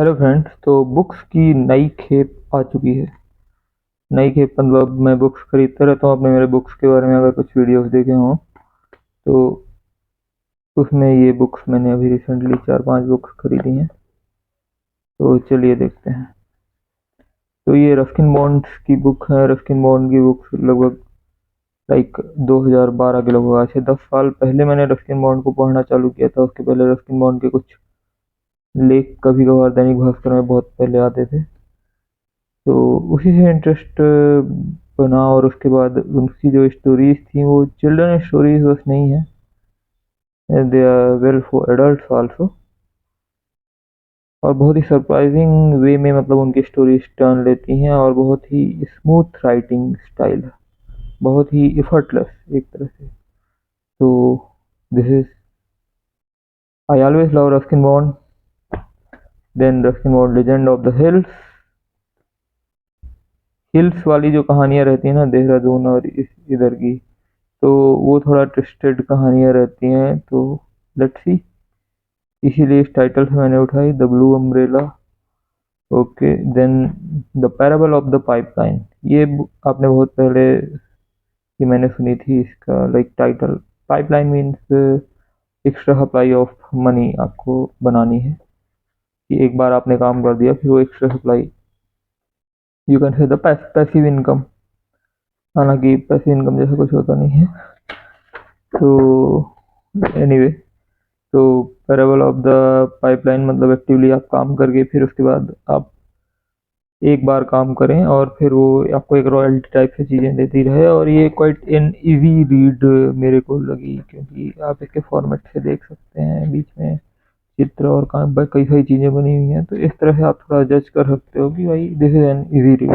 Hello friends. तो books की नई खेप आ चुकी है। नई खेप मतलब मैं बुक्स खरीदता रहता हूँ। अपने मेरे बुक्स के बारे में अगर कुछ वीडियोस देखे हों तो उसमें ये बुक्स मैंने अभी रिसेंटली 4-5 बुक्स खरीदी हैं। तो चलिए देखते हैं। तो ये रस्किन बॉन्ड्स की बुक है। रस्किन बॉन्ड की बुक्स लगभग लाइक 2012 के लगभग, आज से 10 साल पहले मैंने रस्किन बॉन्ड को पढ़ना चालू किया था। उसके पहले रस्किन बॉन्ड के कुछ लेख कभी कभार दैनिक भास्कर में बहुत पहले आते थे, तो उसी से इंटरेस्ट बना। और उसके बाद उनकी जो स्टोरीज थी वो चिल्ड्रन स्टोरीज बस नहीं है, they are well for adults also. और बहुत ही सरप्राइजिंग वे में मतलब उनकी स्टोरीज टर्न लेती हैं, और बहुत ही स्मूथ राइटिंग स्टाइल है, बहुत ही एफर्टलेस एक तरह से। तो this is I always love Ruskin Bond. Then Ruskin Bond legend of the hills. Hills वाली जो कहानियां रहती हैं ना, देहरादून और इधर की, तो वो थोड़ा ट्विस्टेड कहानियां रहती हैं। तो लेट्स सी, इसीलिए इस टाइटल से मैंने उठाई, the blue umbrella. Okay, then the parable of the pipeline. ये आपने बहुत पहले ही मैंने सुनी थी इसका like title. Pipeline means extra supply of money आपको बनानी है, कि एक बार आपने काम कर दिया फिर वो extra supply, you can say the passive income. हालांकि पैसिव इनकम जैसा कुछ होता नहीं है। तो एनीवे, तो पैराबल ऑफ द पाइपलाइन मतलब एक्टिवली आप काम करके फिर उसके बाद आप एक बार काम करें और फिर वो आपको एक रॉयल्टी टाइप से चीज़ें देती रहे। और ये क्वाइट एन इजी रीड मेरे को लगी, क्योंकि आप इसके फॉर्मेट से देख सकते हैं, बीच में चित्र और काम पर कई सारी चीज़ें बनी हुई हैं। तो इस तरह से आप थोड़ा जज कर सकते हो कि भाई this is an easy read.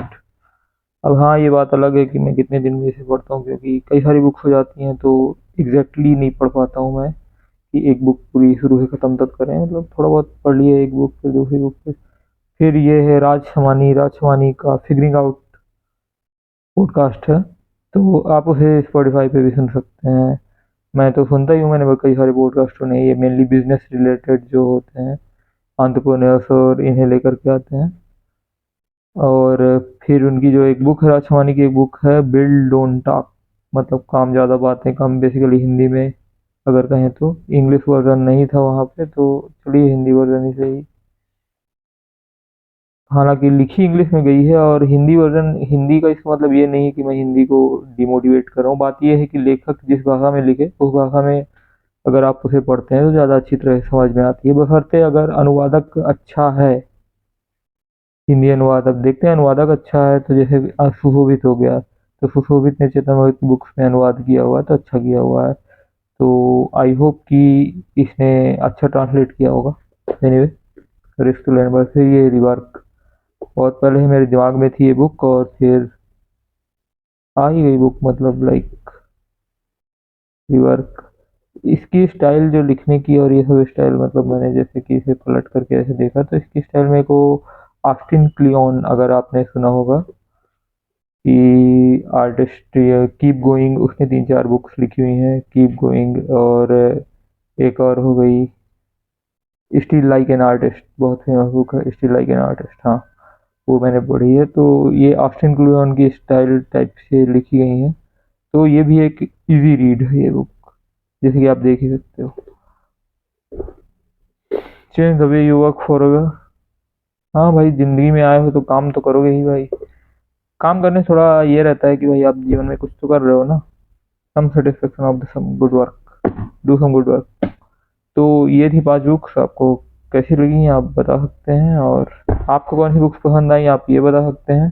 अब हाँ, ये बात अलग है कि मैं कितने दिन में इसे पढ़ता हूँ, क्योंकि कई सारी बुक्स हो जाती हैं तो एग्जैक्टली नहीं पढ़ पाता हूँ मैं कि एक बुक पूरी शुरू से ख़त्म तक करें। मतलब थोड़ा बहुत पढ़ लिया एक बुक, फिर दूसरी बुक, फिर ये है राज शमानी का फिगरिंग आउट पॉडकास्ट है। तो आप उसे स्पॉटिफाई पे भी सुन सकते हैं। मैं तो सुनता ही हूँ, मैंने कई सारे पॉडकास्ट सुने। ये मेनली बिजनेस रिलेटेड जो होते हैं, एंटरप्रेन्योर्स और इन्हें लेकर के आते हैं। और फिर उनकी जो एक बुक है, राज शमानी की एक बुक है, बिल्ड डोंट टॉक, मतलब काम ज़्यादा बातें कम, बेसिकली हिंदी में अगर कहें तो। इंग्लिश वर्जन नहीं था वहाँ पे, तो चलिए हिंदी वर्जन ही सही। हालांकि लिखी इंग्लिश में गई है, और हिंदी वर्जन, हिंदी का इसका मतलब ये नहीं है कि मैं हिंदी को डिमोटिवेट कर रहा हूँ। बात ये है कि लेखक जिस भाषा में लिखे उस भाषा में अगर आप उसे पढ़ते हैं तो ज़्यादा अच्छी तरह से समझ में आती है, बशर्ते अगर अनुवादक अच्छा है। हिंदी अनुवाद, अब देखते हैं अनुवादक अच्छा है तो जैसे सुशोभित हो गया, तो सुशोभित ने चेतन भगत की बुक्स में अनुवाद किया हुआ है तो अच्छा किया हुआ है। तो आई होप कि इसने अच्छा ट्रांसलेट किया होगा। एनीवे, रिस्क टू लर्न, फिर ये रिवर्क बहुत पहले ही मेरे दिमाग में थी ये बुक, और फिर आ ही गई बुक, मतलब लाइक रिवर्क। इसकी स्टाइल जो लिखने की और ये सब स्टाइल, मतलब मैंने जैसे कि इसे पलट करके ऐसे देखा तो इसकी स्टाइल मेरे को ऑस्टिन क्लियोन, अगर आपने सुना होगा कि आर्टिस्ट कीप गोइंग, उसने 3-4 बुक्स लिखी हुई हैं, कीप गोइंग। और एक और हो गई स्टिल लाइक एन आर्टिस्ट, बहुत फेमस बुक है स्टिल लाइक एन आर्टिस्ट, हाँ वो मैंने पढ़ी है। तो ये ऑस्टिन क्लियोन की स्टाइल टाइप से लिखी गई है। तो ये भी एक इजी रीड है ये बुक, जैसे कि आप देख ही सकते हो। Change the way you work forever. हाँ भाई, जिंदगी में आए हो तो काम तो करोगे ही भाई। काम करने से थोड़ा ये रहता है कि भाई आप जीवन में कुछ तो कर रहे हो ना, some satisfaction of the some good work, do some good work. तो ये थी 5 बुक्स, आपको कैसी लगी आप बता सकते हैं, और आपको कौन सी बुक्स पसंद आई आप ये बता सकते हैं।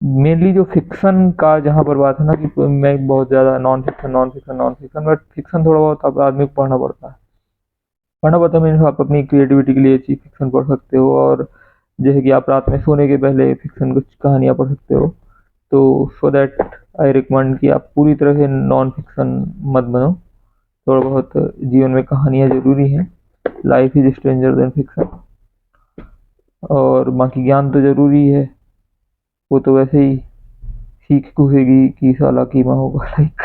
मेनली जो फिक्शन का जहाँ पर बात है ना, कि मैं बहुत ज़्यादा नॉन फिक्शन, बट फिक्शन थोड़ा बहुत अब आदमी को पढ़ना पड़ता है। पढ़ना पड़ता है मीन्स आप अपनी क्रिएटिविटी के लिए अच्छी फिक्शन पढ़ सकते हो, और जैसे कि आप रात में सोने के पहले फिक्शन कुछ कहानियाँ पढ़ सकते हो। तो सो दैट आई रिकमेंड कि आप पूरी तरह से नॉन फिक्शन मत बनो। थोड़ा बहुत जीवन में कहानियाँ ज़रूरी हैं, life is stranger then fiction. और बाकी ज्ञान तो ज़रूरी है, वो तो वैसे ही सीख घुसेगी कि साला कीमा होगा लाइक।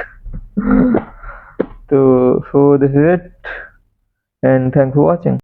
तो so this is it, and thanks for watching.